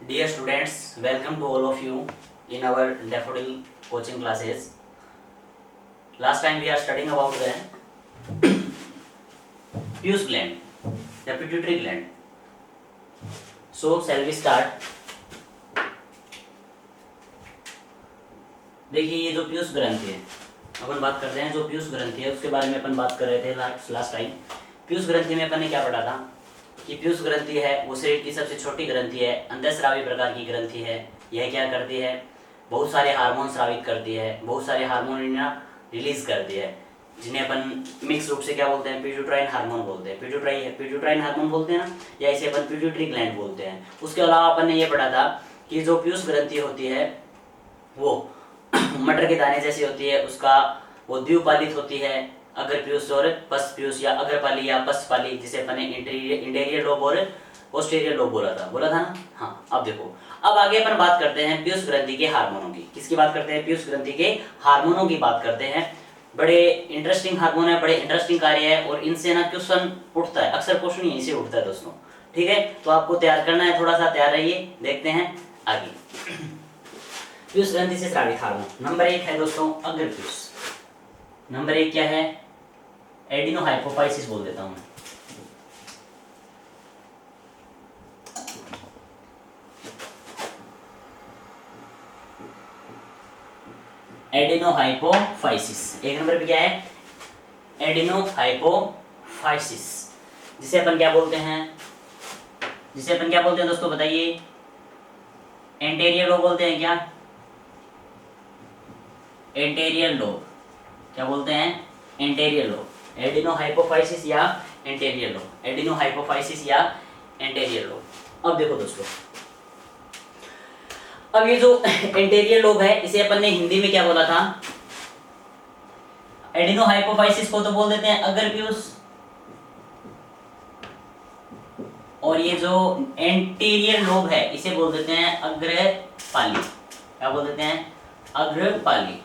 Dear students, welcome to all of you in our Daffodil coaching classes. Last time we are studying about the Peyush gland, the pituitary gland. So shall we start? देखिए ये जो पीयूष ग्रंथि है, अपन बात करते हैं। जो पीयूष ग्रंथि है उसके बारे में अपन बात कर रहे थे लास्ट टाइम। पीयूष ग्रंथि में अपन ने क्या पढ़ा था कि पीयूष ग्रंथि है वो शरीर की सबसे छोटी ग्रंथि है, अंतःस्रावी प्रकार की ग्रंथि है। यह क्या करती है? बहुत सारे हार्मोन स्रावित करती है, बहुत सारे हार्मोन रिलीज करती है, जिन्हें अपन मिक्स रूप से क्या बोलते हैं? पिट्यूटाइन हार्मोन बोलते हैं। पिट्यूटाइन हार्मोन बोलते हैं ना, या इसे अपन पिट्यूटरी ग्लैंड बोलते हैं। उसके अलावा अपन ने ये पढ़ा था कि जो पीयूष ग्रंथि होती है वो मटर के दाने जैसी होती है, उसका वो द्विपालित होती है, अगर पीयूष और पश्च पीयूष, या अग्रपाली या पश्च पाली, जिसे अपन ने इंटीरियर लोब और पोस्टीरियर लोब बोला था ना। हाँ, अब देखो, अब आगे अपन बात करते हैं पीयूष ग्रंथि के हार्मोनों की। किसकी बात करते हैं? पीयूष ग्रंथि के हार्मोनों की बात करते हैं। बड़े इंटरेस्टिंग हार्मोन है, बड़े इंटरेस्टिंग कार्य है, और इनसे ना क्वेश्चन उठता है, अक्सर क्वेश्चन यहीं से उठता है दोस्तों। ठीक है, तो आपको तैयार करना है, थोड़ा सा तैयार रहिए। देखते हैं आगे। पीयूष ग्रंथि से स्रावित हार्मोन नंबर 1 है दोस्तों अग्र पीयूष। नंबर 1 क्या है? एडिनोहाइपोफाइसिस बोल देता हूं मैं। एडिनोहाइपोफाइसिस एक नंबर पे क्या है? एडिनोहाइपोफाइसिस, जिसे अपन क्या बोलते हैं? दोस्तों बताइए। एंटेरियर लोब बोलते हैं क्या? एंटेरियर लोब क्या बोलते हैं? Anterior lobe. एडिनोहाइपोफाइसिस या एंटेरियर लोब, एडिनोहाइपोफाइसिस या एंटेरियर लोब। अब देखो दोस्तों, अब ये जो एंटेरियर लोब है इसे अपन ने हिंदी में क्या बोला था? एडिनोहाइपोफाइसिस को तो बोल देते हैं अग्र पीयूष, और ये जो एंटीरियर लोब है इसे बोल देते हैं अग्रपाली। क्या बोल देते हैं? अग्रपाली।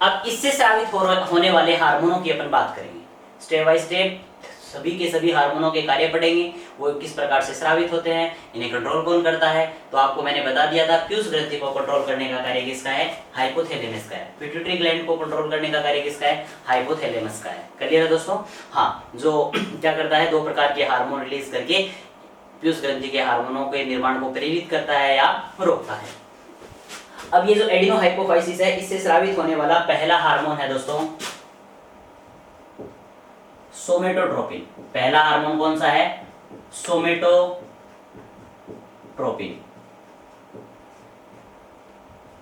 अब इससे स्रावित होने वाले हार्मोनों की अपन बात करेंगे स्टेप बाय स्टेप। सभी के सभी हार्मोनों के कार्य पढ़ेंगे, वो किस प्रकार से स्रावित होते हैं, इन्हें कंट्रोल कौन करता है। तो आपको मैंने बता दिया था पीयूष ग्रंथि को कंट्रोल करने का कार्य किसका है? हाइपोथैलेमस का है। पिट्यूटरी ग्लैंड को कंट्रोल करने का कार्य किसका है? हाइपोथैलेमस का है। क्लियर है दोस्तों? हाँ, जो क्या करता है, 2 प्रकार के हार्मोन रिलीज करके पीयूष ग्रंथि के हार्मोनों के निर्माण को प्रेरित करता है या रोकता है। अब ये जो एडिनोहाइपोफाइसिस है इससे स्रावित होने वाला पहला हार्मोन है दोस्तों सोमेटोट्रोपिन। पहला हार्मोन कौन सा है? सोमेटोट्रोपिन।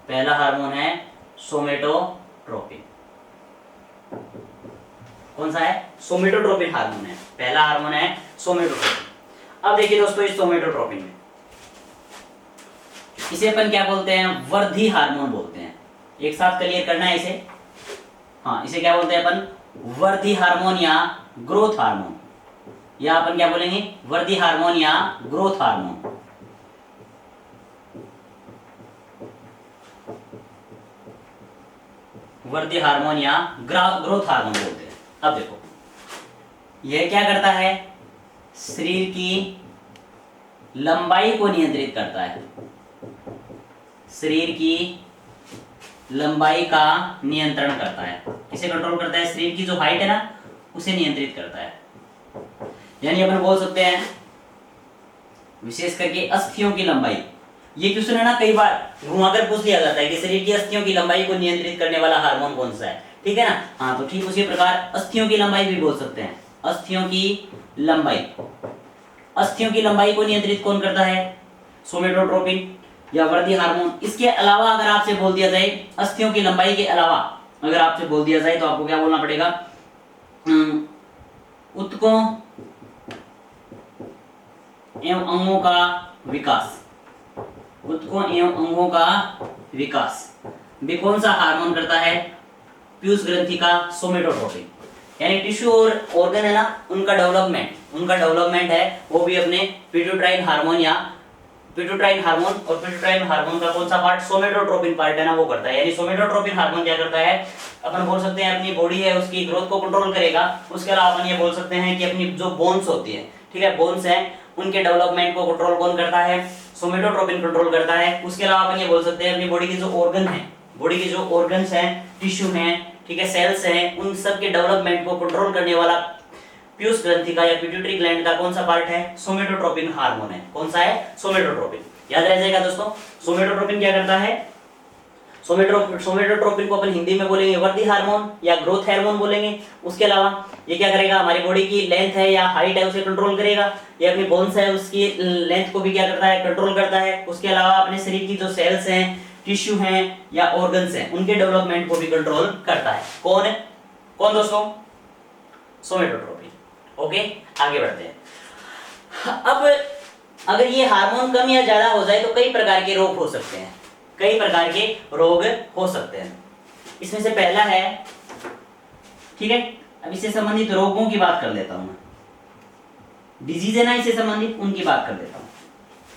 पहला हार्मोन है सोमेटोट्रोपिन। कौन सा है? सोमेटोट्रोपिन हार्मोन है। पहला हार्मोन है सोमेटोट्रोपिन। अब देखिए दोस्तों, इस सोमेटोट्रोपिन में इसे अपन क्या बोलते हैं? वृद्धि हार्मोन बोलते हैं। एक साथ क्लियर करना है इसे। हाँ, इसे क्या बोलते हैं अपन? वृद्धि हार्मोन या ग्रोथ हार्मोन, या अपन क्या बोलेंगे? वृद्धि हार्मोन या ग्रोथ हार्मोन। वृद्धि हार्मोन या ग्रोथ हार्मोन बोलते हैं। अब देखो, यह क्या करता है? शरीर की लंबाई को नियंत्रित करता है। शरीर की लंबाई का नियंत्रण करता है। किसे कंट्रोल करता है? शरीर की जो हाइट है ना, उसे नियंत्रित करता है। यानी अपन बोल सकते हैं विशेष करके अस्थियों की लंबाई। ये क्वेश्चन है ना, कई बार घुमाकर पूछ लिया जाता है कि शरीर की अस्थियों की लंबाई को नियंत्रित करने वाला हार्मोन कौन सा है। ठीक है ना? हाँ, तो ठीक उसी प्रकार अस्थियों की लंबाई भी बोल सकते हैं। अस्थियों की लंबाई, अस्थियों की लंबाई को नियंत्रित कौन करता है? सोमेटोट्रोपिन या वृद्धि हार्मोन। इसके अलावा अगर आपसे बोल दिया जाए, अस्थियों की लंबाई के अलावा अगर आपसे बोल दिया जाए, तो आपको क्या बोलना पड़ेगा? ऊतकों एवं अंगों का विकास। ऊतकों एवं अंगों का विकास भी कौन सा हार्मोन करता है? पीयूष ग्रंथि का सोमेटोट्रोपिन। यानी टिश्यू और ऑर्गन है ना, उनका डेवलपमेंट है वो भी अपने पिट्यूटाइन हार्मोन या पिट्यूटाइन हार्मोन, और पिट्यूटाइन हार्मोन का कौन सा पार्ट, सोमेटोट्रोपिन पार्ट है ना, वो करता है। यानी सोमेटोट्रोपिन हार्मोन क्या करता है, अपन बोल सकते हैं अपनी बॉडी है उसकी ग्रोथ को कंट्रोल करेगा। उसके अलावा अपन ये बोल सकते हैं कि अपनी जो बोन्स होती है, ठीक है, बोन्स हैं उनके डेवलपमेंट को कंट्रोल कौन करता है, सोमेटोट्रोपिन कंट्रोल करता है। उसके अलावा अपन ये बोल सकते हैं अपनी बॉडी की जो ऑर्गन है, बॉडी के जो ऑर्गन्स हैं, टिश्यू हैं, ठीक है, सेल्स हैं, उन सब के डेवलपमेंट को कंट्रोल करने वाला पीयूष ग्रंथि का या पिट्यूटरी ग्लैंड का कौन सा पार्ट है, सोमेटोट्रोपिन हार्मोन है। कौन सा है, सोमेटोट्रोपिन। याद रह जाएगा दोस्तों, सोमेटोट्रोपिन क्या करता है, सोमेटोट्रोपिन को अपन हिंदी में बोलेंगे वृद्धि हार्मोन या ग्रोथ हार्मोन बोलेंगे। उसके अलावा ये क्या करेगा, हमारी बॉडी की लेंथ है या हाइट है उसे कंट्रोल करेगा। ये अपनी बोन्स है उसकी लेंथ को भी क्या करता है, कंट्रोल करता है। उसके अलावा अपने शरीर की जो सेल्स हैं, टिश्यू हैं या ऑर्गन्स हैं, उनके डेवलपमेंट को भी कंट्रोल करता है। कौन है, कौन दोस्तों, सोमेटोट्रोपिन। ओके, आगे बढ़ते हैं। अब अगर ये हार्मोन कम या ज्यादा हो जाए तो कई प्रकार के रोग हो सकते हैं, कई प्रकार के रोग हो सकते हैं। इसमें से पहला है, ठीक है, अब इससे संबंधित रोगों की बात कर लेता हूं मैं, डिजीज है ना इससे संबंधित, उनकी बात कर लेता हूं।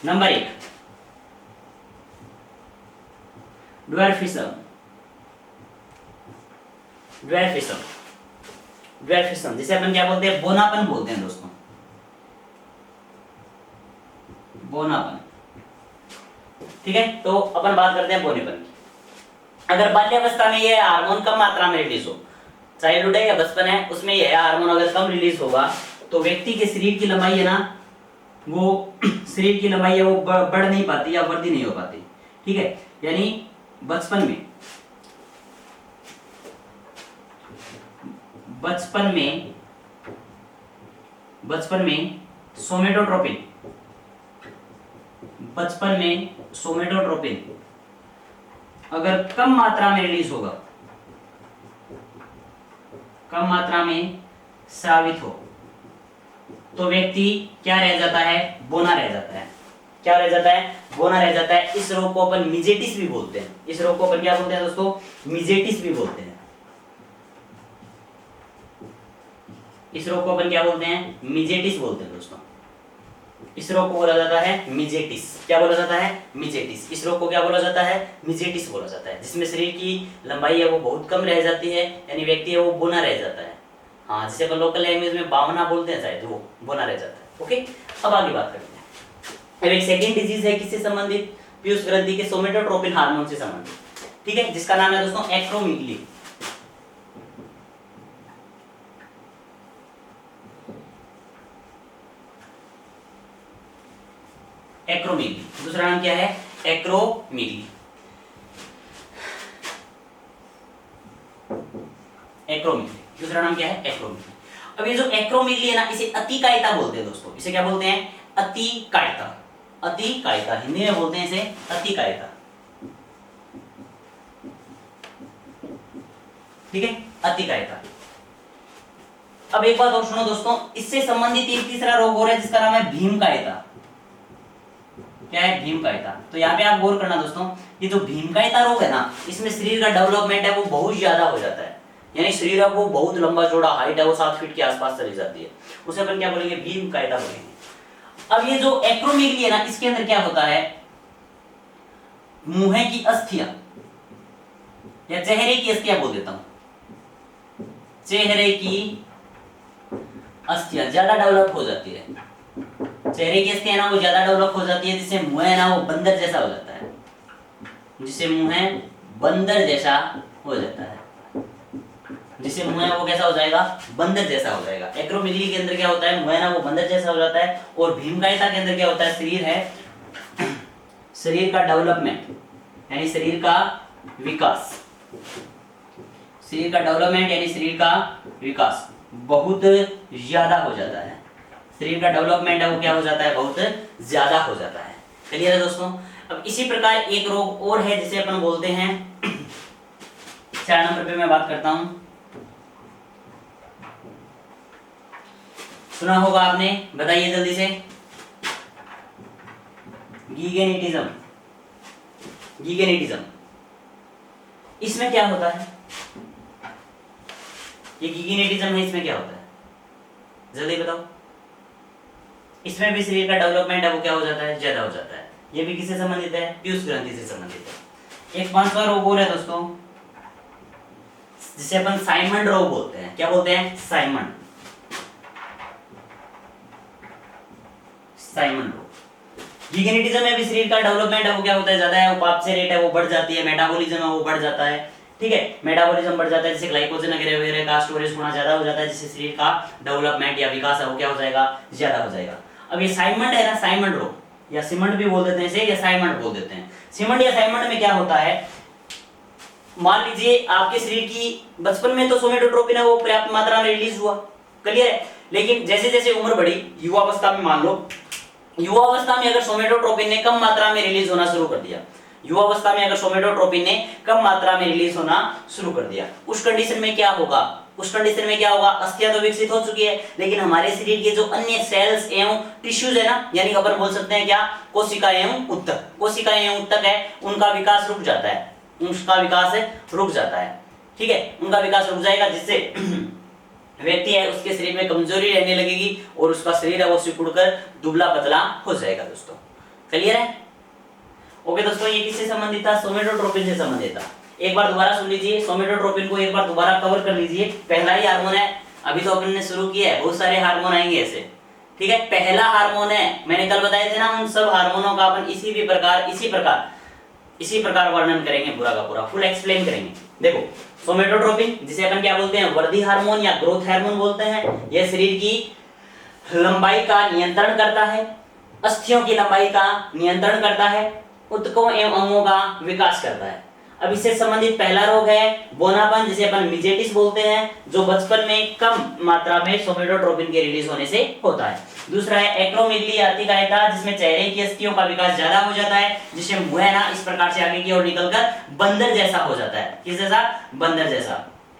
Number 1, dwarfism. ड्वार्फिज्म, ड्वार्फिज्म जिसे अपन क्या बोलते हैं, बोनापन बोलते हैं दोस्तों, बोनापन। ठीक है, तो अपन बात करते हैं बोनेपन की। अगर बाल्यावस्था में यह हार्मोन कम मात्रा में रिलीज हो, चाइल्डहुड है या बचपन है, उसमें यह हार्मोन अगर कम रिलीज होगा तो व्यक्ति के शरीर की लंबाई है ना, वो शरीर की लंबाई है वो बढ़ नहीं पाती या वृद्धि नहीं हो पाती। ठीक है, यानी बचपन में सोमेटोट्रोपिन अगर कम मात्रा में रिलीज होगा, कम मात्रा में स्रावित हो, तो व्यक्ति क्या रह जाता है, बोना रह जाता है। क्या रह जाता है, बोना रह जाता है। इस रोग को अपन मिजेटिस भी बोलते हैं। इस रोग को अपन क्या बोलते हैं दोस्तों, मिजेटिस भी बोलते हैं। इस रोग को अपन क्या बोलते हैं, मिजेटिस बोलते हैं दोस्तों। इस रोग को बोला जाता है मिजेटिस। क्या बोला जाता है, मिजेटिस। इस रोग को क्या बोला जाता है, मिजेटिस बोला जाता है, जिसमें शरीर की लंबाई है वो बहुत कम रह जाती है, यानी व्यक्ति है वो बोना रह जाता है। हाँ, जिसे अपन लोकल लैंग्वेज में बावना बोलते हैं शायद, वो बोना रह जाता है। ओके, अब आगे बात करते हैं। अब एक सेकेंड डिजीज है किससे संबंधित, पीयूष ग्रंथि के सोमेटोट्रोपिन हार्मोन से संबंधित, ठीक है, जिसका नाम है दोस्तों एक्रोमीगली। एक्रोमीगली, दूसरा नाम क्या है, एक्रोमीगली। एक्रोमीगली, दूसरा नाम क्या है, एक्रोमीगली। अब ये जो एक्रोमीगली है ना, इसे अतिकायता बोलते हैं दोस्तों। इसे क्या बोलते हैं, अतिकायता। अतिकायता, हिंदी में बोलते हैं इसे अतिकायता। ठीक है, अतिकायता। अब एक बात और सुनो दोस्तों, इससे संबंधित एक तीसरा रोग हो रहा है जिसका नाम है भीमकायता। क्या है, भीमकायता। तो यहाँ पे आप गौर करना दोस्तों, ये जो भीमकायता रोग है ना, इसमें शरीर का डेवलपमेंट है वो बहुत ज्यादा हो जाता है, यानी शरीर अब वो बहुत लंबा चौड़ा, हाइट है वो 7 फीट के आसपास चली जाती है, उसे अपन क्या बोलेंगे, भीमकायता बोलेंगे। अब ये जो एक्रोमीगली है ना, इसके अंदर क्या होता है, मुंह की अस्थियां या चेहरे की अस्थियां बोल देता हूं, चेहरे की अस्थियां ज्यादा डेवलप हो जाती है। चेहरे की अस्थियां ना वो ज्यादा डेवलप हो जाती है, जिससे मुंह है ना वो बंदर जैसा हो जाता है, जिससे मुंह है बंदर जैसा हो जाता है, जिससे मुंह है वो कैसा हो जाएगा, बंदर जैसा हो जाएगा। एक्रोमीगली के अंदर क्या होता है, मुंह है ना वो बंदर जैसा हो जाता है, और भीमकायता के अंदर क्या होता है, शरीर है, शरीर का डेवलपमेंट यानी शरीर का विकास, शरीर का डेवलपमेंट यानी शरीर का विकास बहुत ज्यादा हो जाता है। शरीर का डेवलपमेंट है वो क्या हो जाता है, बहुत ज्यादा हो जाता है। क्लियर है दोस्तों। अब इसी प्रकार एक रोग और है जिसे अपन बोलते हैं, 4 नंबर पे मैं बात करता हूं, सुना होगा आपने, बताइए जल्दी से, गीगेनेटिज्म। गीगेनेटिज्म, इसमें क्या होता है, ये गीगेनेटिज्म है, इसमें क्या होता है, जल्दी बताओ। इसमें भी शरीर का डेवलपमेंट है वो क्या हो जाता है, ज्यादा हो जाता है, ये भी किससे संबंधित है? पीयूष ग्रंथि से संबंधित है। एक 5वां रोग और है दोस्तों, जिसे अपन साइमंड रोग बोलते हैं। क्या बोलते हैं? साइमंड रोग। गिगेनिटिज्म में भी शरीर का डेवलपमेंट है वो क्या होता है? ज्यादा है, उपापचय रेट है वो बढ़ जाती है, मेटाबॉलिज्म है वो बढ़ जाता है। ठीक है, मेटाबॉलिज्म बढ़ जाता है, जैसे ग्लाइकोजन वगैरह का स्टोरेज होना ज्यादा हो जाता है, जिससे शरीर का डेवलपमेंट या विकास है वो क्या हो जाएगा? ज्यादा हो जाएगा। अब ये साइमंड है ना, साइमंड रोग या सिमंड भी बोल देते हैं इसे, या साइमंड बोल देते हैं। सिमंड या साइमंड में क्या होता है? मान लीजिए आपके शरीर की बचपन में तो सोमेटोट्रोपिन है वो पर्याप्त मात्रा में रिलीज हुआ, क्लियर है, लेकिन जैसे जैसे उम्र बढ़ी, युवावस्था में मान लो, युवावस्था में अगर सोमेटोट्रोपिन ने कम मात्रा में रिलीज होना शुरू कर दिया, युवावस्था में अगर सोमेटोट्रोपिन ने कम मात्रा में रिलीज होना शुरू कर दिया, उस कंडीशन में क्या होगा? उस कंडीशन में क्या होगा? अस्थियां तो विकसित हो चुकी है, लेकिन हमारे शरीर के जो अन्य सेल्स एवं टिश्यूज है ना, यानी अपन बोल सकते हैं क्या? कोशिका एवं ऊतक, कोशिका एवं ऊतक है, उनका विकास रुक जाता है, उसका विकास रुक जाता है। ठीक है, उनका विकास रुक जाएगा, जिससे व्यक्ति है उसके शरीर में कमजोरी रहने लगेगी और उसका शरीर है वो सिकुड़कर दुबला पतला हो जाएगा। दोस्तों क्लियर है? ओके दोस्तों, ये किससे संबंधित था? सोमेटोट्रोपिन से संबंधित था। एक बार दोबारा सुन लीजिए, सोमेटोट्रोपिन को एक बार दोबारा कवर कर लीजिए। पहला ही हार्मोन है, अभी तो अपन ने शुरू किया है, बहुत सारे हार्मोन आएंगे ऐसे। ठीक है, पहला हार्मोन है, मैंने कल बताए थे ना, उन सब हार्मोनों का अपन इसी प्रकार वर्णन करेंगे, पूरा का पूरा फुल एक्सप्लेन करेंगे। देखो, सोमेटोट्रोपिन जिसे अपन क्या बोलते हैं? वृद्धि हार्मोन या ग्रोथ हार्मोन बोलते हैं। यह शरीर की लंबाई का नियंत्रण करता है, अस्थियों की लंबाई का नियंत्रण करता है, ऊतकों एवं अंगों का विकास करता है। अब इससे संबंधित पहला रोग है बोनापन, जिसे अपन मिजेटिस बोलते हैं, जो बचपन में कम मात्रा में सोमेटोट्रोपिन के रिलीज होने से होता है। दूसरा है एक्रोमेगली अतिकायता, जिसमें चेहरे की अस्थियों का विकास ज्यादा हो जाता है, जिससे मुंह है ना इस प्रकार से आगे की ओर निकलकर बंदर जैसा हो जाता है। किस जैसा? बंदर जैसा।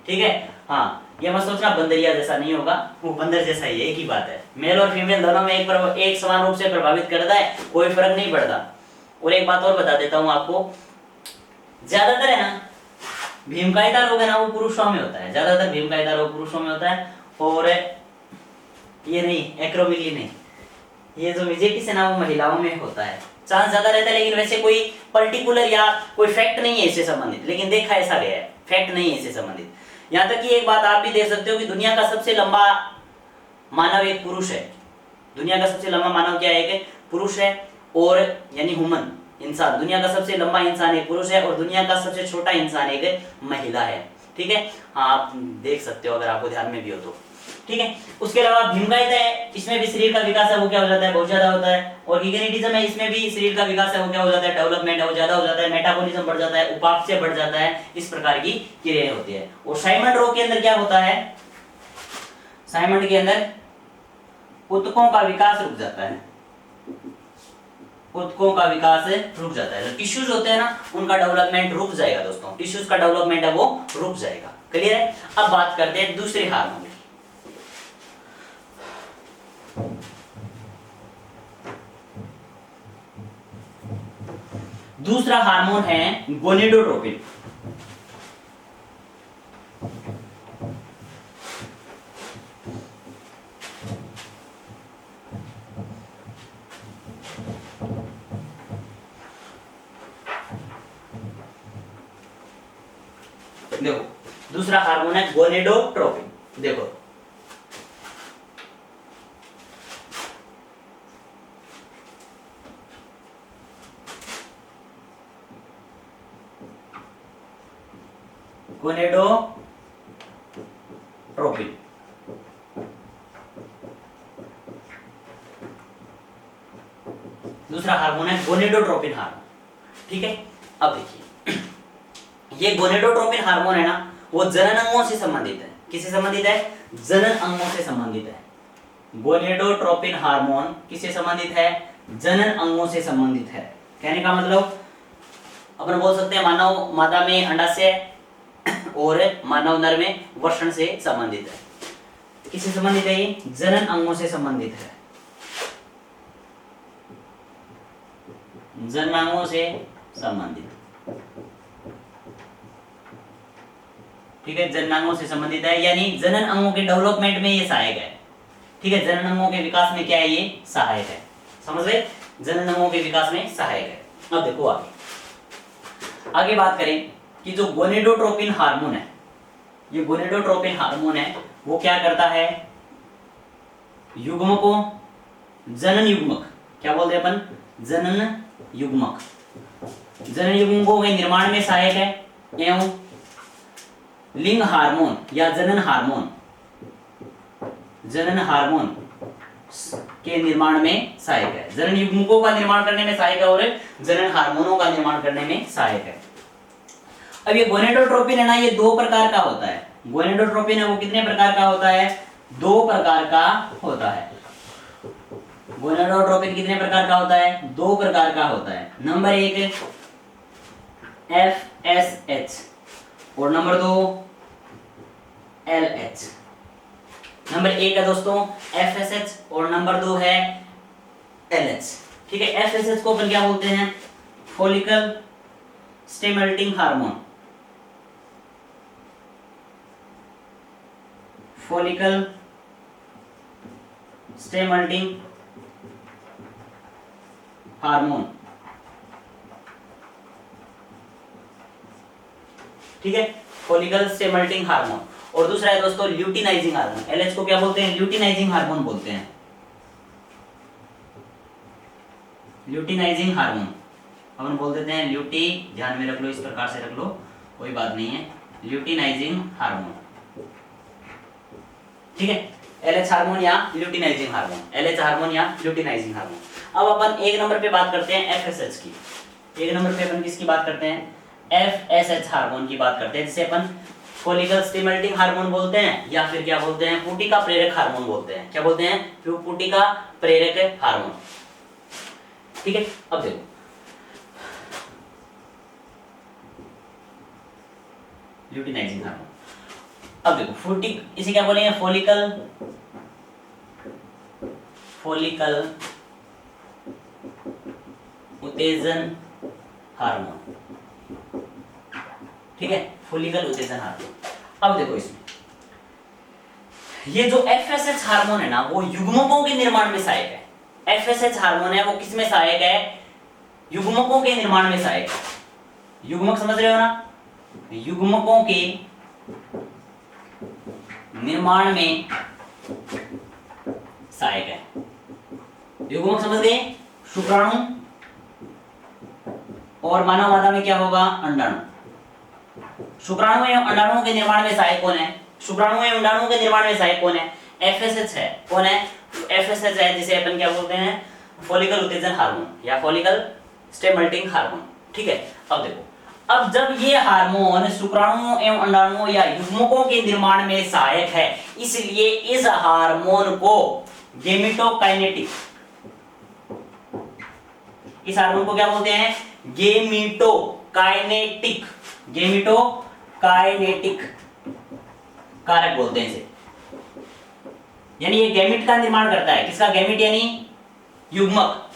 ठीक है, हाँ, ये मत सोचना बंदरिया जैसा नहीं होगा, वो बंदर जैसा ही है, एक ही बात है। मेल और फीमेल दोनों में एक समान रूप से प्रभावित करता है, कोई फर्क नहीं पड़ता। और एक बात और बता देता हूं आपको, ज्यादातर है ना भीमकायता रोग है ना वो पुरुषों में होता है, ज्यादातर भीमकायता रोग पुरुषों में होता है, और ये नहीं, एक्रोमेगली नहीं, ये जो मिजेटिस है ना वो महिलाओं में होता है। चांस ज्यादा रहता है, लेकिन वैसे कोई पर्टिकुलर या कोई फैक्ट नहीं है इससे संबंधित, लेकिन देखा ऐसा गया है, फैक्ट नहीं है इससे संबंधित। यहाँ तक कि एक बात आप भी देख सकते हो कि दुनिया का सबसे लंबा मानव एक पुरुष है। दुनिया का सबसे लंबा मानव क्या है? एक पुरुष है, और यानी ह्यूमन इंसान, दुनिया का सबसे लंबा इंसान एक पुरुष है, और दुनिया का सबसे छोटा इंसान एक महिला है। ठीक है, हाँ, आप देख सकते हो अगर आपको ध्यान में भी हो तो। ठीक है, उसके अलावा भीमकायता है, इसमें भी शरीर का विकास है वो क्या हो जाता है? बहुत ज्यादा होता है। और गिगेनिटिज्म है, इसमें भी शरीर का विकास है वो क्या हो जाता है? डेवलपमेंट है वो ज्यादा हो जाता है, मेटाबॉलिज्म बढ़ जाता है, उपापचय बढ़ जाता है, इस प्रकार की क्रियाएं होती है। और साइमंड रोग के अंदर क्या होता है? साइमंड के अंदर ऊतकों का विकास रुक जाता है, ऊतकों का विकास रुक जाता है, जो टिश्यूज होते हैं ना उनका डेवलपमेंट रुक जाएगा। दोस्तों टिश्यूज का डेवलपमेंट है वो रुक जाएगा। क्लियर है? अब बात करते हैं दूसरे हार्मोन की। दूसरा हार्मोन है गोनेडोट्रोपिन। देखो, दूसरा हार्मोन है गोनेडोट्रोपिन। देखो, गोनेडोट्रोपिन दूसरा हार्मोन है गोनेडोट्रोपिन हार्मोन। ठीक है, अब देखिए, ये गोनेडोट्रोपिन हार्मोन है ना वो जनन अंगों से संबंधित है। किससे संबंधित है? जनन अंगों से संबंधित है। गोनेडोट्रोपिन हार्मोन किससे संबंधित है? जनन अंगों से संबंधित है। कहने का मतलब अपन बोल सकते हैं मानव मादा में अंडाशय और मानव नर में वृषण से संबंधित है। किससे संबंधित है? ये जनन अंगों से संबंधित है, जननांगों से संबंधित। ठीक है, जननांगों से संबंधित है, यानी जनन अंगों के डेवलपमेंट में ये सहायक है। ठीक है, जनन अंगों के विकास में क्या है? ये सहायक है। समझ गए? जननों के विकास में सहायक है। अब देखो आगे बात करें कि जो गोनेडोट्रोपिन हार्मोन है, ये गोनेडोट्रोपिन हार्मोन है वो क्या करता है, युग्मकों, जनन युग्मक, क्या बोलते हैं अपन, जनन युग्मक, जनन युग्मकों के निर्माण में सहायक है एवं लिंग हार्मोन या जनन हार्मोन के निर्माण में सहायक है। जनन युग्मकों का निर्माण करने में सहायक है और जनन हार्मोनों का निर्माण करने में सहायक है। अब ये गोनेडोट्रोपिन है ना, ये दो प्रकार का होता है। गोनेडोट्रोपिन है वो कितने प्रकार का होता है, दो प्रकार का होता है। गोनेडोट्रोपिन कितने प्रकार का होता है, दो प्रकार का होता है। नंबर एक FSH और नंबर दो LH। नंबर एक है दोस्तों FSH और नंबर दो है LH। ठीक है, FSH को अपन क्या बोलते हैं, follicle stimulating hormone, follicle stimulating hormone. ठीक है, फॉलिकल स्टिमुलेटिंग हार्मोन। और दूसरा है दोस्तों ल्यूटिनाइजिंग हार्मोन। LH को क्या बोलते हैं, ल्यूटिनाइजिंग हार्मोन बोलते हैं, ल्यूटिनाइजिंग हार्मोन अपन बोल देते हैं ल्यूटी, ध्यान में रख लो, इस प्रकार से रख लो, कोई बात नहीं है, ल्यूटिनाइजिंग हार्मोन। ठीक है, LH हार्मोन या ल्यूटिनाइजिंग हार्मोन, LH हार्मोन या ल्यूटिनाइजिंग हार्मोन। अब अपन एक नंबर पे बात करते हैं FSH की। एक नंबर पे अपन किसकी बात करते हैं, FSH हार्मोन की बात करते हैं, जिसे अपन फॉलिकल स्टिमुलेटिंग हार्मोन बोलते हैं या फिर क्या बोलते हैं, पुटिका प्रेरक हार्मोन बोलते हैं। क्या बोलते हैं, पुटिका प्रेरक हार्मोन। ठीक है, अब देखो ल्यूटिनाइजिंग हार्मोन। अब देखो फुटिक, इसे क्या बोलेंगे, फॉलिकल उत्तेजन हार्मोन। ठीक है, फॉलिकल उत्तेजन हार्मोन। अब देखो इसमें ये जो FSH हार्मोन है ना, वो युग्मकों के निर्माण में सहायक है। FSH हार्मोन है वो किसमें सहायक है, युग्मकों के निर्माण में सहायक है। युग्मक समझ रहे हो ना, युग्मकों के निर्माण में सहायक है। युग्मक समझ गए, शुक्राणु और मानव मादा में क्या होगा, अंडाणु। शुक्राणु एवं अंडाणुओं के निर्माण में सहायक कौन है, शुक्राणु एवं अंडाणुओं के निर्माण में सहायक कौन है, FSH है। कौन है, FSH है, जिसे अपन क्या बोलते हैं, फॉलिकल उत्तेजन हार्मोन या फॉलिकल स्टिमुलेटिंग हार्मोन। ठीक है, अब देखो, अब जब ये हार्मोन शुक्राणुओं एवं अंडाणुओं या युग्मकों के निर्माण में सहायक है, इसलिए इस हार्मोन को गेमेटोकाइनेटिक, इस हार्मोन को क्या बोलते हैं, गेमेटोकाइनेटिक, गेमेटोकाइनेटिक कारक बोलते हैं इसे। यानी ये गैमेट का निर्माण करता है, किसका, गैमेट यानी युग्मक,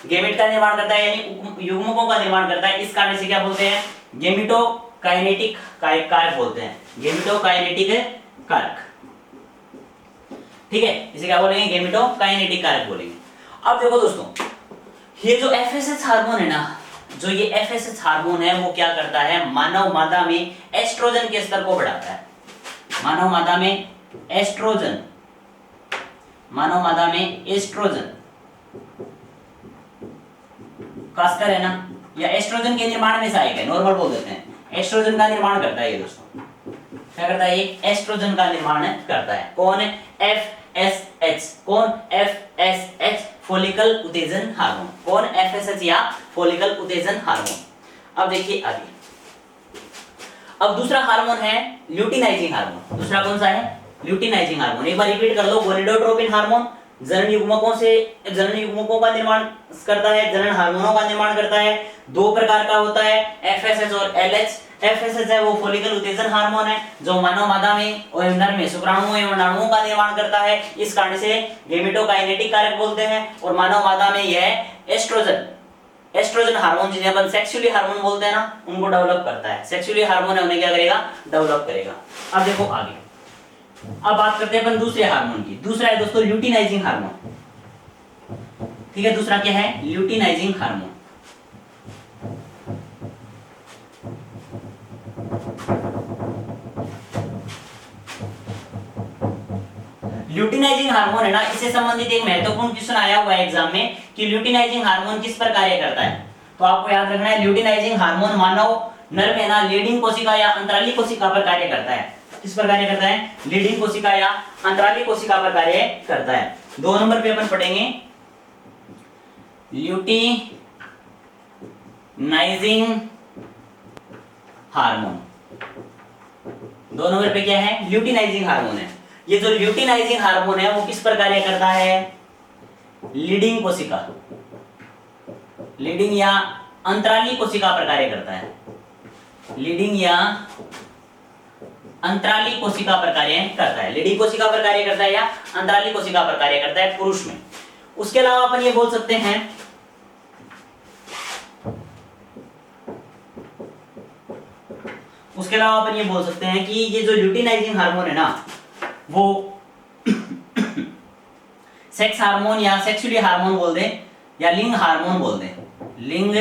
गैमेट का निर्माण करता है यानी युग्मकों का निर्माण करता है। इस कारण से क्या बोलते हैं, गेमेटोकाइनेटिक कारक बोलते हैं, गेमेटोकाइनेटिक कारक। ठीक है, इसे क्या बोलेंगे, गेमेटोकाइनेटिक कारक बोलेंगे। अब देखो दोस्तों, ये जो FSH हार्मोन है ना, जो ये FSH हार्मोन है वो क्या करता है, मानव मादा में एस्ट्रोजन के स्तर को बढ़ाता है। मानव मादा में एस्ट्रोजन, मानव मादा में एस्ट्रोजन का स्तर है ना, या एस्ट्रोजन के निर्माण में सहायक है, नॉर्मल बोल देते हैं, एस्ट्रोजन का निर्माण करता है ये दोस्तों। क्या करता है ये, एस्ट्रोजन का निर्माण करता है। कौन है, FSH। कौन, FSH, फॉलिकल उत्तेजन हार्मोन। कौन, FSH या फॉलिकल उत्तेजन हार्मोन। अब देखिए आगे, अब दूसरा हार्मोन है ल्यूटिनाइजिंग हार्मोन। दूसरा कौन सा है, ल्यूटिनाइजिंग हार्मोन। एक बार रिपीट कर लो, गोनेडोट्रोपिन हार्मोन जनन युग्मकों से, जनन युग्मकों का निर्माण करता है, जनन हार्मोनों का निर्माण करता है। दो प्रकार का होता है, FSH और LH। FSH है वो फॉलिकल उत्तेजन हार्मोन है, जो मानव मादा में और नर में शुक्राणुओं एवं अंडाणुओं का निर्माण करता है, इस कारण से गेमेटोकाइनेटिक कारक बोलते हैं। और मानव मादा में यह एस्ट्रोजन, एस्ट्रोजन हार्मोन जिन्हें अपन सेक्सुअली हार्मोन बोलते हैं ना, उनको डेवलप करता है। सेक्सुअली हार्मोन है उन्हें क्या करेगा, डेवलप करेगा। अब देखो आगे, अब बात करते हैं अपन दूसरे हार्मोन की। दूसरा है दोस्तों ल्यूटिनाइजिंग हार्मोन। ठीक है। दूसरा क्या है, ल्यूटिनाइजिंग हार्मोन। ल्यूटिनाइजिंग हार्मोन है ना, इससे संबंधित एक महत्वपूर्ण क्वेश्चन आया हुआ है एग्जाम में कि ल्यूटिनाइजिंग हार्मोन किस पर कार्य करता है। तो आपको याद रखना है, ल्यूटिनाइजिंग हार्मोन मानव नर में ना लीडिंग कोशिका या अंतराली कोशिका पर कार्य करता है। किस पर कार्य करता है, लीडिंग कोशिका या अंतराली कोशिका पर कार्य करता है। 2 नंबर पे अपन पढ़ेंगे ल्यूटिनाइजिंग हार्मोन। 2 नंबर पे क्या है, ल्यूटिनाइजिंग हार्मोन है। ये जो ल्यूटिनाइजिंग हार्मोन है वो किस पर कार्य करता है, लीडिंग कोशिका, लीडिंग या अंतराली कोशिका पर कार्य करता है। लीडिंग या अंतराली कोशिका पर कार्य करता है। लीडिंग कोशिका पर कार्य करता है या अंतराली कोशिका पर कार्य करता है पुरुष में। उसके अलावा अपन ये बोल सकते हैं कि ये जो ल्यूटिनाइजिंग हार्मोन है ना वो सेक्स हार्मोन या सेक्सुअली हार्मोन बोल दे या लिंग हार्मोन बोल दे, लिंग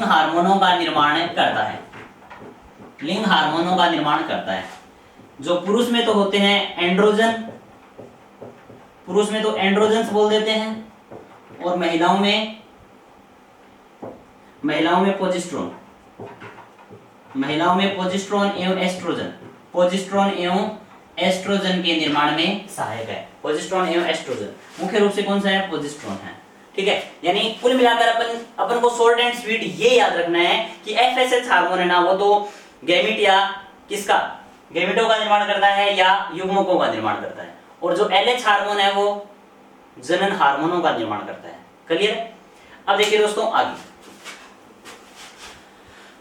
हार्मोनों का निर्माण करता है। लिंग हार्मोनों का निर्माण करता है। जो पुरुष में तो होते हैं एंड्रोजन, पुरुष में तो एंड्रोजन्स बोल देते हैं, और महिलाओं में पोजिस्ट्रोन, एवं एस्ट्रोजन, पोजिस्ट्रोन एवं एस्ट्रोजन के निर्माण में सहायक है। पोजिस्ट्रोन एवं एस्ट्रोजन मुख्य रूप से कौन सा है, पोजिस्ट्रोन है। ठीक है, यानी कुल मिलाकर अपन को शॉर्ट एंड स्वीट ये याद रखना है कि एफएसएच हार्मोन है ना वो तो गैमीट या किसका, गैमीटों का निर्माण करता है या युग्मकों का निर्माण करता है, और जो एलएच हार्मोन है वो जनन हार्मोनों का निर्माण करता है। क्लियर। अब देखिए दोस्तों आगे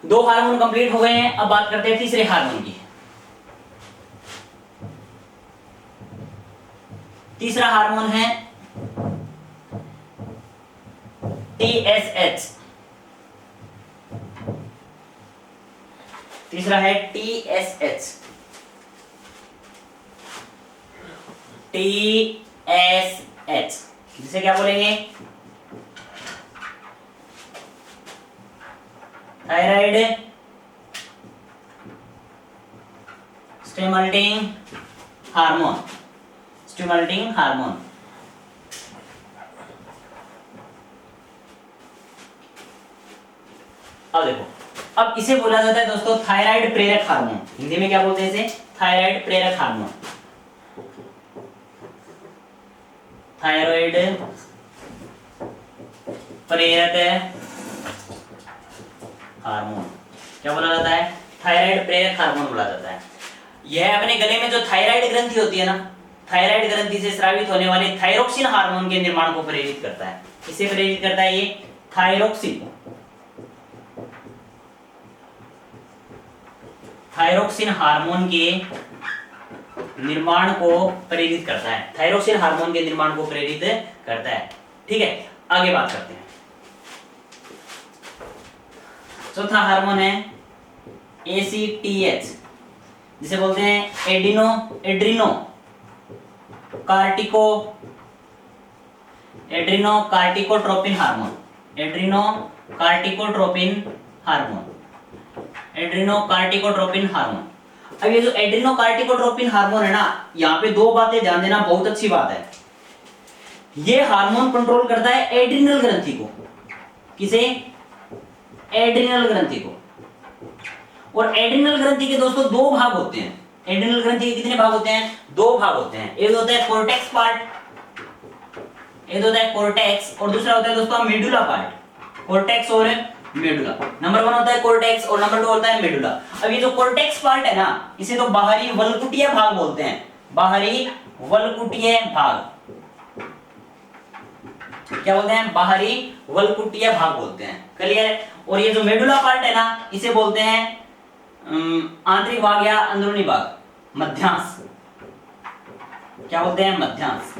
2 हार्मोन कंप्लीट हो गए हैं। अब बात करते हैं तीसरे हार्मोन की। तीसरा हार्मोन है TSH। तीसरा है TSH। जिसे क्या बोलेंगे, थायराइड स्टिमुलेटिंग हार्मोन। अब देखो, अब इसे बोला जाता है दोस्तों थायराइड प्रेरक हार्मोन। हिंदी में क्या बोलते हैं इसे, थायराइड प्रेरक हार्मोन। थायराइड प्रेरक हार्मोन क्या बोला जाता है, थायराइड प्रेरक हार्मोन बोला जाता है। यह अपने गले में जो थायराइड ग्रंथि होती है ना, थायराइड ग्रंथि से स्रावित होने वाले थायरोक्सिन हार्मोन के निर्माण को प्रेरित करता है। किसे प्रेरित करता है, ये थायरोक्सिन हार्मोन के निर्माण को प्रेरित करता है। थायरोक्सिन हार्मोन के निर्माण को प्रेरित करता है। ठीक है, आगे बात करते हैं। चौथा हार्मोन है ACTH, जिसे बोलते हैं एड्रीनोकार्टिकोट्रोपिन हार्मोन। अब ये जो एड्रीनोकार्टिकोट्रोपिन हार्मोन है ना, यहाँ पे 2 बातें ध्यान देना, बहुत अच्छी बात है। ये हार्मोन कंट्रोल करता है एड्रिनल ग्रंथि को। किसे, एड्रिनल ग्रंथि को। और एड्रिनल ग्रंथि के दोस्तों 2 भाग होते हैं। एड्रिनल ग्रंथि के कितने भाग होते हैं, 2 भाग होते हैं। एक होता है कोर्टेक्स पार्ट, और दूसरा होता है दोस्तों मेडुला पार्ट। कोर्टेक्स और मेडुला, नंबर 1 होता है कोर्टेक्स और नंबर 2 होता है मेडुला। अब ये जो कोर्टेक्स पार्ट है ना, इसे तो बाहरी वलकुटीय भाग बोलते हैं। बाहरी वलकुटीय भाग क्या बोलते हैं, बाहरी वलकुटीय भाग बोलते हैं। क्लियर है। और ये जो मेडुला पार्ट है ना, इसे बोलते हैं आंतरिक भाग या अंदरूनी भाग, मध्यांश। क्या बोलते हैं, मध्यांश।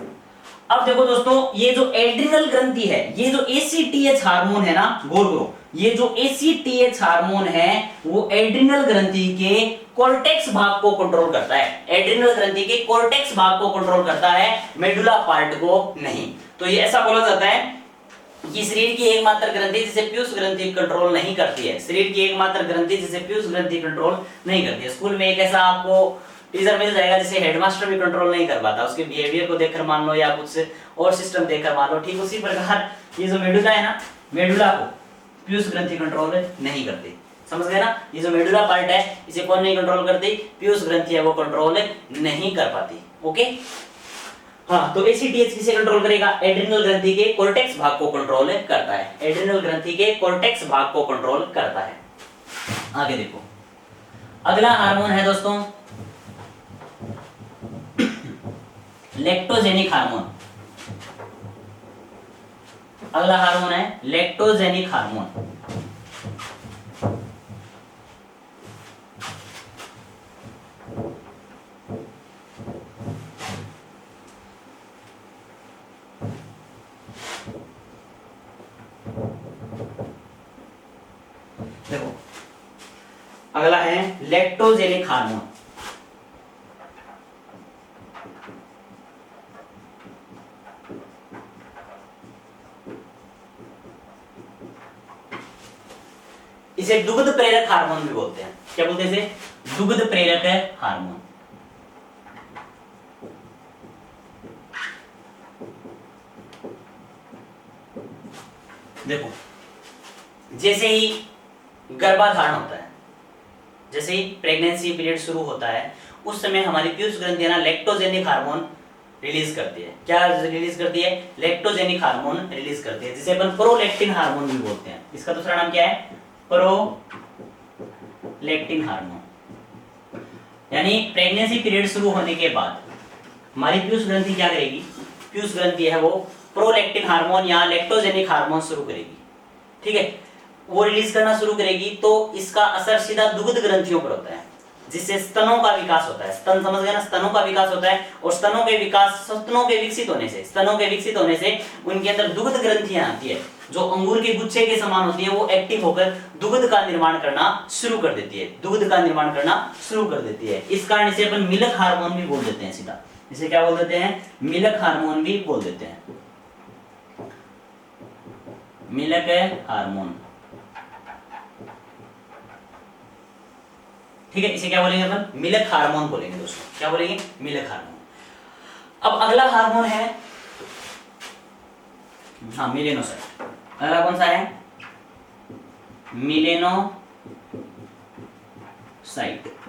अब देखो दोस्तों, ये जो एड्रिनल ग्रंथि है, ये जो ACTH हार्मोन है ना, गौर करो, ये जो ACTH हार्मोन है वो एड्रिनल ग्रंथि के कोर्टेक्स भाग को कंट्रोल करता है, एड्रिनल ग्रंथि के कोर्टेक्स भाग को कंट्रोल करता है, मेडुला पार्ट को नहीं। तो ये ऐसा बोला जाता है कि शरीर की एकमात्र ग्रंथि जिसे पीयूष ग्रंथि कंट्रोल नहीं करती है, शरीर की एकमात्र ग्रंथि जिसे पीयूष ग्रंथि कंट्रोल नहीं करती है। स्कूल में एक ऐसा आपको टीचर मिल जाएगा जिसे हेडमास्टर भी कंट्रोल नहीं कर पाता, उसके बिहेवियर को देखकर मान लो या कुछ और सिस्टम देखकर मान लो। ठीक उसी प्रकार ये जो मेडुला है ना, मेडुला को पीयूष ग्रंथि कंट्रोल नहीं करती, समझ गए ना। ये जो मेडुला पार्ट है इसे कौन नहीं कंट्रोल करती, पीयूष ग्रंथि है वो कंट्रोल नहीं कर पाती। ओके हाँ, तो ACTH किसे कंट्रोल करेगा, एड्रिनल ग्रंथि के कोर्टेक्स भाग को कंट्रोल करता है, एड्रिनल ग्रंथि के कोर्टेक्स भाग को कंट्रोल करता है। आगे देखो अगला हार्मोन है दोस्तों लेक्टोजेनिक हार्मोन। अगला हार्मोन है लेक्टोजेनिक हार्मोन। देखो अगला है लेक्टोजेनिक हार्मोन। इसे दुग्ध प्रेरक हार्मोन भी बोलते हैं। क्या बोलते हैं इसे, दुग्ध प्रेरक हार्मोन। देखो जैसे ही गर्भाधारण होता है, जैसे ही प्रेगनेंसी पीरियड शुरू होता है, उस समय हमारी पीयूष ग्रंथि ना लेक्टोजेनिक हार्मोन रिलीज करती है। क्या रिलीज करती है, लेक्टोजेनिक हार्मोन रिलीज करती है, जिसे अपन प्रोलैक्टिन हार्मोन भी बोलते हैं। इसका दूसरा नाम क्या है, प्रोलैक्टिन हार्मोन। यानी प्रेगनेंसी पीरियड शुरू होने के बाद हमारी पीयूष ग्रंथि क्या करेगी, पीयूष ग्रंथि है वो प्रोलैक्टिन हार्मोन या लेक्टोजेनिक हार्मोन शुरू करेगी। ठीक है, वो रिलीज करना शुरू करेगी तो इसका असर सीधा दुग्ध ग्रंथियों पर होता है, जिससे स्तनों का विकास होता है। स्तन समझ गए ना, स्तनों का विकास होता है, और स्तनों के विकास, स्तनों के विकसित होने से उनके अंदर दुग्ध ग्रंथियां आती है, जो अंगूर के गुच्छे के समान होती है, वो एक्टिव होकर दुग्ध का निर्माण करना शुरू कर देती है, दुग्ध का निर्माण करना शुरू कर देती है। इस कारण इसे अपन मिल्क हार्मोन भी बोल देते हैं, सीधा इसे क्या बोल देते हैं, मिल्क हार्मोन भी बोल देते हैं, मिल्क हार्मोन। ठीक है, इसे क्या बोलेंगे अपन, मिल्क हार्मोन बोलेंगे दोस्तों। क्या बोलेंगे, मिल्क हार्मोन। अब अगला हार्मोन है हाँ मिलेनोसाइट। अगला कौन सा है, मिलेनोसाइट।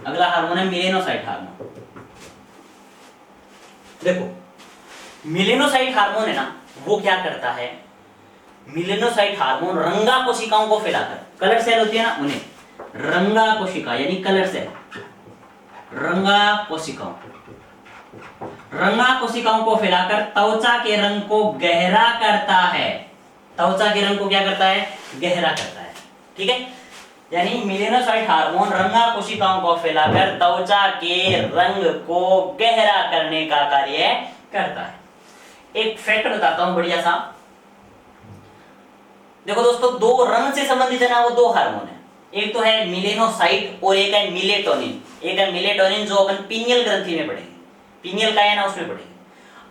अगला हार्मोन है मिलेनोसाइट हार्मोन। देखो मिलेनोसाइट हार्मोन है ना, वो क्या करता है, मिलेनोसाइट हार्मोन रंगा कोशिकाओं को फैलाकर, कलर सेल होती है ना उन्हें, रंगा कोशिका यानी कलर सेल, रंगा कोशिकाओं को फैलाकर त्वचा के रंग को गहरा करता है। त्वचा के रंग को क्या करता है, गहरा करता है। ठीक है, यानी मिलेनोसाइट हार्मोन रंगा कोशिकाओं को फैलाकर त्वचा के रंग को गहरा करने का कार्य करता है। एक फैक्ट बताता हूं बढ़िया सा। देखो दोस्तों, दो रंग से संबंधित है ना, वो दो हार्मोन है, एक तो है मिलेनोसाइट और एक है मिलेटोनिन। एक है मिलेटोनिन जो अपन पीनियल ग्रंथि में पढ़ेंगे, पीनियल का है ना उसमें पढ़ेंगे।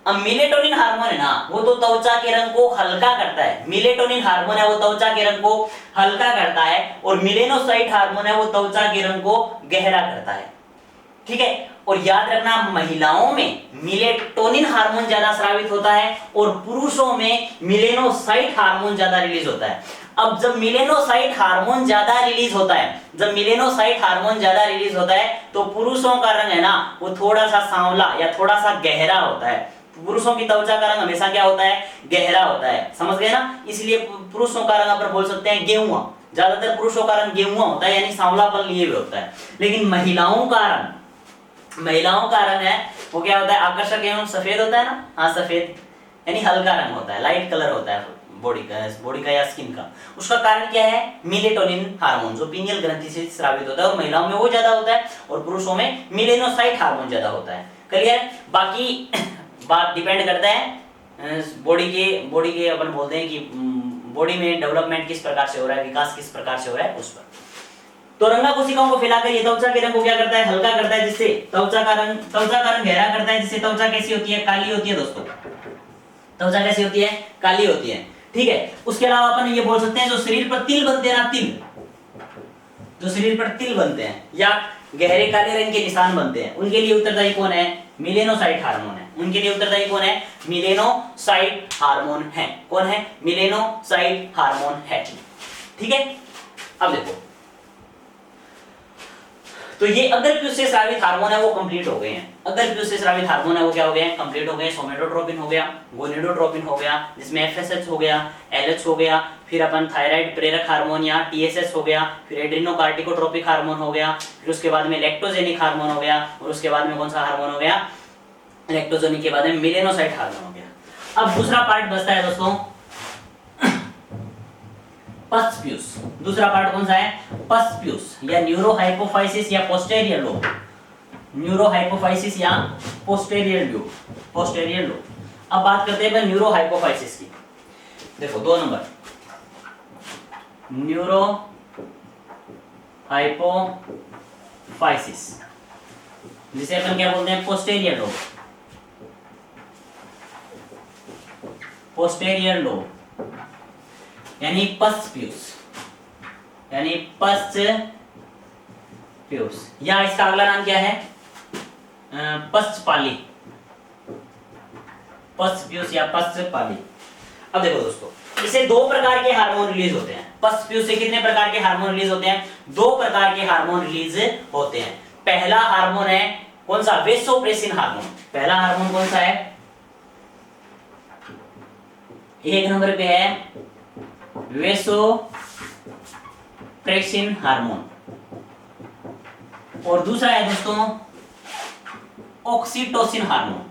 अब मिलेटोनिन हार्मोन है ना, वो तो त्वचा के रंग को हल्का करता है, मिलेटोनिन हार्मोन है वो त्वचा के रंग को हल्का करता है, और मिलेनोसाइट हार्मोन है वो त्वचा के रंग को गहरा करता है। ठीक है, और याद रखना महिलाओं में मिलेटोनिन हार्मोन ज्यादा स्रावित होता है और पुरुषों में मिलेनोसाइट हार्मोन ज्यादा रिलीज होता है। अब जब मिलेनोसाइट हार्मोन ज्यादा रिलीज होता है, तो पुरुषों का रंग है ना वो थोड़ा सा सांवला या थोड़ा सा गहरा होता है। पुरुषों की त्वचा का रंग हमेशा क्या होता है, गहरा होता है, समझ गए ना। इसलिए पुरुषों का रंग अपन बोल सकते हैं गेहुआ, ज्यादातर पुरुषों का रंग गेहुआ होता है, यानी सांवलापन लिए हुए होता है। लेकिन महिलाओं का रंग है वो क्या होता है, आकर्षक एवं सफेद होता है ना, हाँ सफेद, यानी हल्का रंग होता है, लाइट कलर होता है बॉडी का या स्किन का। उसका कारण क्या है, मिलेटोनिन हार्मोन जो पीनियल ग्रंथि से स्रावित होता है, और महिलाओं में वो ज्यादा होता है और पुरुषों में मिलेनोसाइट हार्मोन ज्यादा होता है। क्लियर, बाकी बात डिपेंड करता है बॉडी के अपन बोलते हैं कि बॉडी में डेवलपमेंट किस प्रकार से हो रहा है, विकास किस प्रकार से हो रहा है उस पर। तो रंगा कोशिकाओं को फैलाकर ये त्वचा के रंग को क्या करता है, हल्का करता है, जिससे त्वचा का रंग गहरा करता है, जिससे त्वचा कैसी होती है, काली होती है दोस्तों। त्वचा कैसी होती है, काली होती है, ठीक है। उसके अलावा अपन ये बोल सकते हैं जो शरीर पर तिल बनते हैं ना, तिल, जो शरीर पर तिल बनते हैं या गहरे काले रंग के निशान बनते हैं, उनके लिए उत्तरदायी कौन है, मिलेनोसाइट हार्मोन है। उनके लिए उत्तरदायी कौन है, मिलेनोसाइट हार्मोन है। कौन है, मिलेनोसाइट हार्मोन है, ठीक है। अब देखो, तो ये अग्रप्यूस से स्रावित हार्मोन है वो कंप्लीट हो गए हैं। अग्रप्यूस से स्रावित हार्मोन है वो क्या हो गए हैं, कंप्लीट हो गए। सोमेटोट्रोपिन हो गया, गोनेडोट्रोपिन हो गया, जिसमें एफएसएच हो गया, एलएच हो गया, फिर अपन थायराइड प्रेरक हार्मोन या टीएसएच हो गया, फिर एड्रिनोकार्टिकोट्रोपिक हार्मोन हो गया, फिर उसके बाद में लैक्टोजेनिक हार्मोन हो गया, और उसके बाद में कौन सा हार्मोन हो गया, लैक्टोजेनिक के बाद में मिलेनोसाइट हार्मोन हो गया। अब दूसरा पार्ट बचता है दोस्तों पस प्यूस। दूसरा पार्ट कौन सा है, पस प्यूस या न्यूरोहाइपोफाइसिस या पोस्टेरियर लोब। न्यूरोहाइपोफाइसिस या पोस्टेरियर लोब, पोस्टेरियर लोब। अब बात करते हैं न्यूरो हाइपोफाइसिस की। देखो 2 नंबर, न्यूरो हाइपोफाइसिस, जिसे अपन क्या बोलते हैं, पोस्टेरियर लोब। पोस्टेरियर लोब यानी पस प्यूस, यानी पस प्यूस, या इसका अगला नाम क्या है, पश्चपाली, पस प्यूस या पश्चपाली। अब देखो दोस्तों, इसे 2 प्रकार के हार्मोन रिलीज होते हैं। पस प्यूस से कितने प्रकार के हार्मोन रिलीज होते हैं, 2 प्रकार के हार्मोन रिलीज होते हैं। पहला हार्मोन है कौन सा, वेसोप्रेसिन हार्मोन। पहला हार्मोन कौन सा है, 1 नंबर पे है वेसोप्रेसिन हार्मोन, और दूसरा है दोस्तों oxytocin hormone.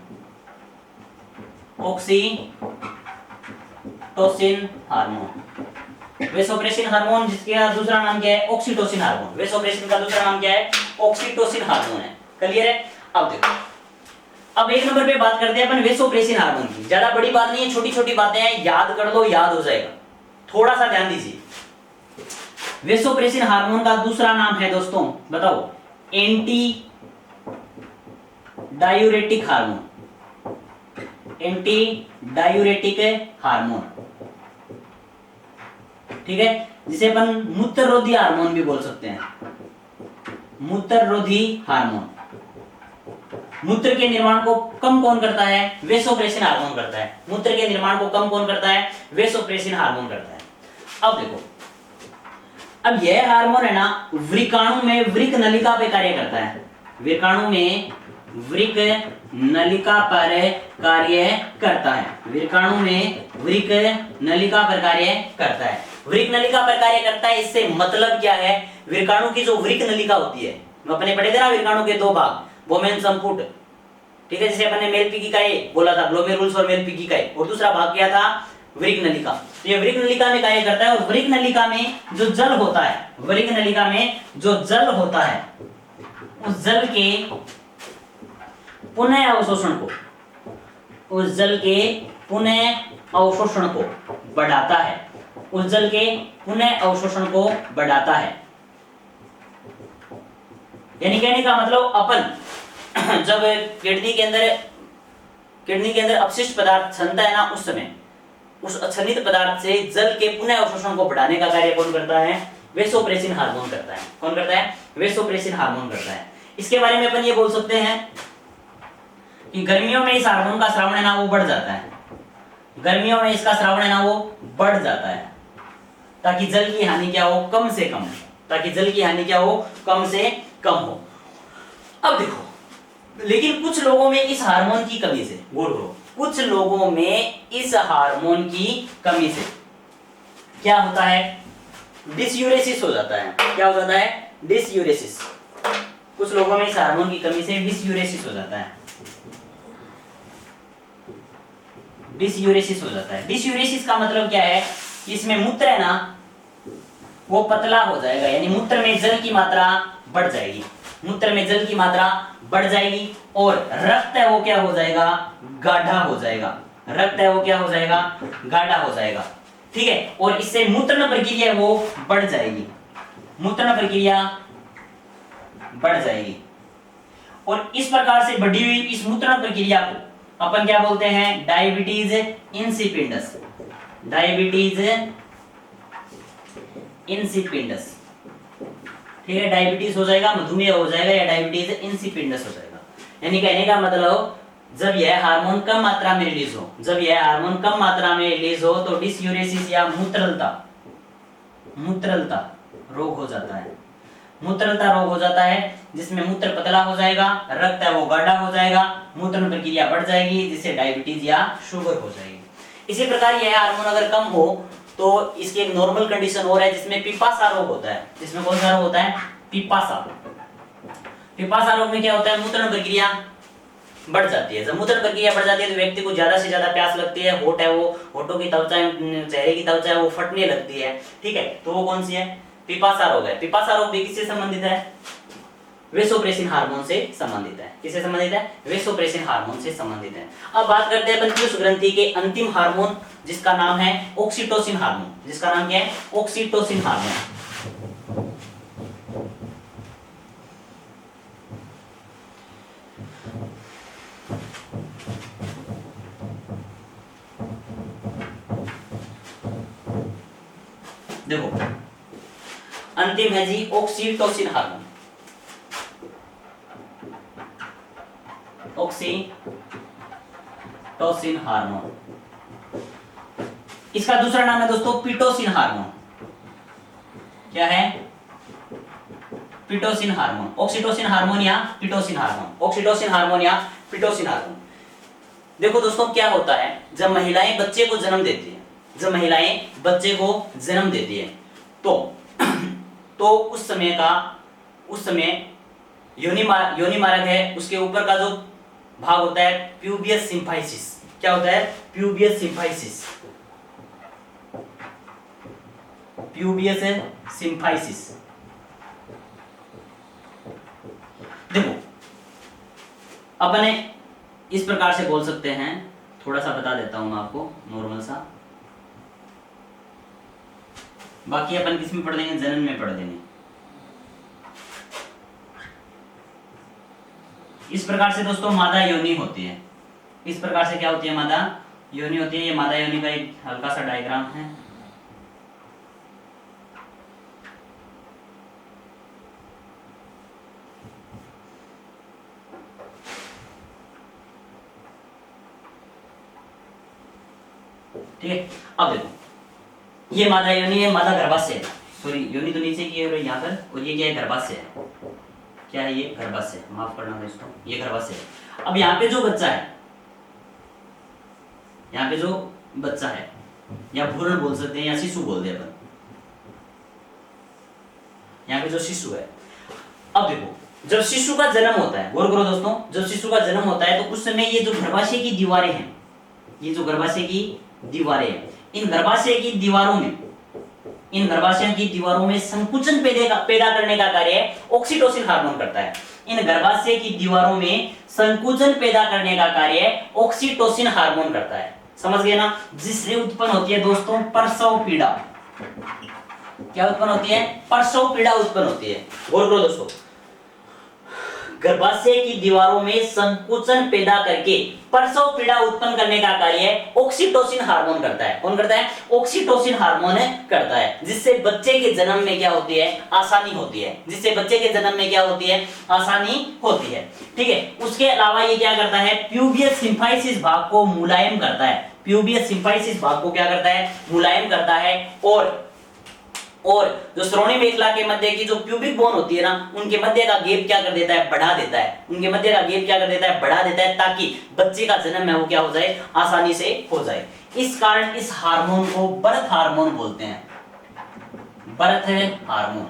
Oxytocin hormone, vasopressin hormone जिसका दूसरा नाम क्या है, ऑक्सीटोसिन हार्मोन। वेसोप्रेसिन का दूसरा नाम क्या है, ऑक्सीटोसिन हार्मोन है। क्लियर है। अब देखो, अब 1 नंबर पे बात करते हैं अपन वेसोप्रेसिन हार्मोन की। ज्यादा बड़ी बात नहीं है, छोटी छोटी बातें हैं, याद कर लो, याद हो जाएगा, थोड़ा सा ध्यान दीजिए। वेसोप्रेसिन हार्मोन का दूसरा नाम है दोस्तों, बताओ, anti diuretic hormone. Anti diuretic hormone, ठीक है, जिसे अपन मूत्ररोधी हार्मोन भी बोल सकते हैं। मूत्ररोधी हार्मोन, मूत्र के निर्माण को कम कौन करता है, वेसोप्रेसिन हार्मोन करता है। मूत्र के निर्माण को कम कौन करता है, वेसोप्रेसिन हार्मोन करता है। अब देखो, अब यह हार्मोन है ना, वृकाणु में वृक नलिका पे कार्य करता है। वृकाणु में वृक नलिका पर कार्य करता है। वृकाणु में वृक नलिका पर कार्य करता है। वृक नलिका पर कार्य करता है, इससे मतलब क्या है, वृकाणु की जो वृक नलिका होती है, अपने पढ़े थे ना वृकाणु के 2 भाग, वोमेन संपुट, ठीक है, जिसे अपन ने मेलपीगिकाए बोला था, ग्लोमेरुल्स और मेलपीगिकाए, और दूसरा भाग क्या था, वृक नलिका। तो ये वृक नलिका में कार्य करता है, और वृक नलिका में जो जल होता है, वृक नलिका में जो जल होता है, उस जल के पुनः अवशोषण को, उस जल के पुनः अवशोषण को बढ़ाता है। उस जल के पुनः अवशोषण को बढ़ाता है। यानी कहने का मतलब, अपन जब किडनी के अंदर अपशिष्ट पदार्थ छनता है ना, उस समय उस अछनित पदार्थ से जल के पुनः अवशोषण को बढ़ाने का कार्य कौन करता है, वेसोप्रेसिन हार्मोन करता है। कौन करता है, वेसोप्रेसिन हार्मोन करता है। इसके बारे में अपन ये बोल सकते हैं कि गर्मियों में इस हार्मोन का स्रावन है ना वो बढ़ जाता है। गर्मियों में इसका स्रावन है ना वो बढ़ जाता है, ताकि जल की हानि क्या हो, कम से कम, ताकि जल की हानि क्या हो, कम से कम हो। अब देखो, लेकिन कुछ लोगों में इस हार्मोन की कमी से, गौर करो, कुछ लोगों में इस हार्मोन की कमी से क्या होता है, डिसयूरेसिस हो जाता है। क्या हो जाता है, डिसयूरेसिस। कुछ लोगों में इस हार्मोन की कमी से डिसयूरेसिस हो जाता है। डिसयूरेसिस हो जाता है। डिसयूरेसिस का मतलब क्या है कि इसमें मूत्र है ना वो पतला हो जाएगा, यानी मूत्र में जल की मात्रा बढ़ जाएगी। मूत्र में जल की मात्रा बढ़ जाएगी, और रक्त है वो क्या हो जाएगा, गाढ़ा हो जाएगा। रक्त है वो क्या हो जाएगा, गाढ़ा हो जाएगा। ठीक है, और इससे मूत्रण प्रक्रिया वो बढ़ जाएगी, मूत्रण प्रक्रिया बढ़ जाएगी। और इस प्रकार से बढ़ी हुई इस मूत्रण प्रक्रिया को अपन क्या बोलते हैं, डायबिटीज इंसिपिडस, डायबिटीज इंसिपिडस। ठीक है, डायबिटीज हो जाएगा, मधुमेह हो जाएगा, या डायबिटीज इंसिपिडस हो जाएगा। यानी कहने का मतलब जब यह हार्मोन कम मात्रा में रिलीज हो, जब यह हार्मोन कम मात्रा में रिलीज हो तो डिसयूरेसिस या मूत्रलता, मूत्रलता रोग हो जाता है, मूत्रलता रोग हो जाता है, जिसमें मूत्र पतला हो जाएगा, रक्त है वो गाढ़ा हो जाएगा, मूत्र प्रक्रिया बढ़ जाएगी, जिससे डायबिटीज या शुगर हो जाएगी। इसी प्रकार यह हार्मोन अगर कम हो तो इसकी एक नॉर्मल कंडीशन और है, जिसमें पिपासा रोग होता है, जिसमें कौन सा रोग होता है, पिपासा। पिपासा रोग में क्या होता है, मूत्र प्रक्रिया बढ़ जाती है। जब मूत्र प्रक्रिया बढ़ जाती है तो व्यक्ति को ज्यादा से ज्यादा प्यास लगती है, होठ है वो, होठों की त्वचा, चेहरे की त्वचा है वो फटने लगती है। ठीक है, तो वो कौन सी है, पिपासा रोग है। पिपासा रोग भी किससे संबंधित है, वेसोप्रेसिन हार्मोन से संबंधित है। किससे संबंधित है, वेसोप्रेसिन हार्मोन से संबंधित है। अब बात करते हैं पीयूष ग्रंथि के अंतिम हार्मोन, जिसका नाम है ऑक्सीटोसिन हार्मोन। जिसका नाम क्या है, ऑक्सीटोसिन हार्मोन। देखो अंतिम है जी ऑक्सीटोसिन हार्मोन, ऑक्सीटोसिन हार्मोन। इसका दूसरा नाम है दोस्तों पिटोसिन हार्मोन। क्या है, पिटोसिन हार्मोन, ऑक्सीटोसिन हार्मोन या पिटोसिन हार्मोन, ऑक्सीटोसिन हार्मोन या पिटोसिन हार्मोन। देखो दोस्तों क्या होता है, जब महिलाएं बच्चे को जन्म देती है, जब महिलाएं बच्चे को जन्म देती है तो उस समय योनि मार्ग है, उसके ऊपर का जो भाग होता है प्यूबियस सिम्फाइसिस। क्या होता है, प्यूबियस सिम्फाइसिस, प्यूबियस सिम्फाइसिस। देखो अपने इस प्रकार से बोल सकते हैं, थोड़ा सा बता देता हूं मैं आपको नॉर्मल सा, बाकी अपन किस में पढ़ देंगे, जनन में पढ़ देंगे। इस प्रकार से दोस्तों मादा योनि होती है, इस प्रकार से क्या होती है, मादा योनि होती है। ये मादा योनि का एक हल्का सा डायग्राम है। ठीक है, अब देखो ये मादा योनि है, मादा गर्भाशय है, सॉरी योनि तो नीचे की है यहाँ पर, और ये क्या है, गर्भाशय है। क्या है ये, गर्भाशय, माफ करना दोस्तों, ये गर्भाशय है। अब यहाँ पे जो बच्चा है, यहाँ पे जो बच्चा है, या भ्रूण बोल सकते हैं या शिशु बोल दे अपन, यहाँ पे जो शिशु है। अब देखो जब शिशु का जन्म होता है, गौर करो दोस्तों, जब शिशु का जन्म होता है तो उस समय ये जो गर्भाशय की दीवारें हैं, ये जो गर्भाशय की दीवारें हैं, इन गर्भाशय की दीवारों में, इन गर्भाशय की दीवारों में संकुचन पैदा करने का कार्य ऑक्सीटोसिन हार्मोन करता है। इन गर्भाशय की दीवारों में संकुचन पैदा करने का कार्य ऑक्सीटोसिन हार्मोन करता है। समझ गए ना, जिससे उत्पन्न होती है दोस्तों प्रसव पीड़ा। क्या उत्पन्न होती है, प्रसव पीड़ा उत्पन्न होती है। गौर करो दोस्तों, गर्भाशय की दीवारों में संकुचन पैदा करके प्रसव पीड़ा उत्पन्न करने का कार्य ऑक्सीटोसिन हार्मोन करता है। कौन करता है, ऑक्सीटोसिन हार्मोन करता है, जिससे बच्चे के जन्म में क्या होती है, आसानी होती है, जिससे बच्चे के जन्म में क्या होती है, आसानी होती है। ठीक है, उसके अलावा ये क्या करता है, प्यूबियस सिम्फाइसिस भाग को मुलायम करता है। प्यूबियस सिम्फाइसिस भाग को क्या करता है, मुलायम करता है। और जो श्रोणि मेखला के मध्य की जो प्यूबिक बोन होती है ना, उनके मध्य का गैप क्या कर देता है, बढ़ा देता है। उनके मध्य का गैप क्या कर देता है, बढ़ा देता है, ताकि बच्चे का जन्म है वो क्या हो जाए, आसानी से हो जाए। इस कारण इस हार्मोन को बर्थ हार्मोन बोलते हैं। बर्थ हार्मोन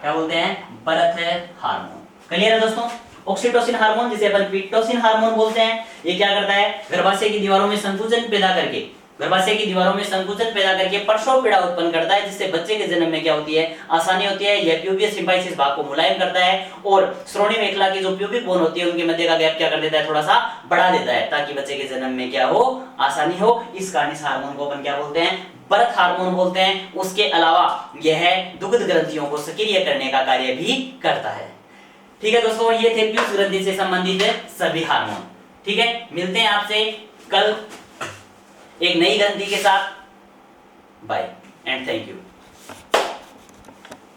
क्या बोलते हैं, बर्थ हार्मोन। क्लियर है दोस्तों। ऑक्सीटोसिन हार्मोन जिसे अपन पिटोसिन हार्मोन बोलते हैं, ये क्या करता है, गर्भाशय की दीवारों में संकुचन पैदा करके गर्भाशय की दीवारों में संकुचन पैदा करके प्रसव पीड़ा उत्पन्न करता है, जिससे बच्चे के जन्म में क्या होती है, आसानी होती है। यह प्यूबियस सिम्फाइसिस भाग को मुलायम करता है और श्रोणि मेखला की जो प्यूबिक बोन होती है उनके मध्य का गैप क्या कर देता है, थोड़ा सा बढ़ा देता है, ताकि बच्चे के जन्म में क्या हो, आसानी हो। इस कारण इस हार्मोन को अपन क्या बोलते हैं, बर्थ हार्मोन बोलते हैं। उसके अलावा यह दुग्ध ग्रंथियों को सक्रिय करने का कार्य भी करता है। ठीक है दोस्तों, ये थे पीयूष ग्रंथि से संबंधित सभी हार्मोन। ठीक है, मिलते हैं आपसे कल एक नई ग्रंथि के साथ। Bye and thank you.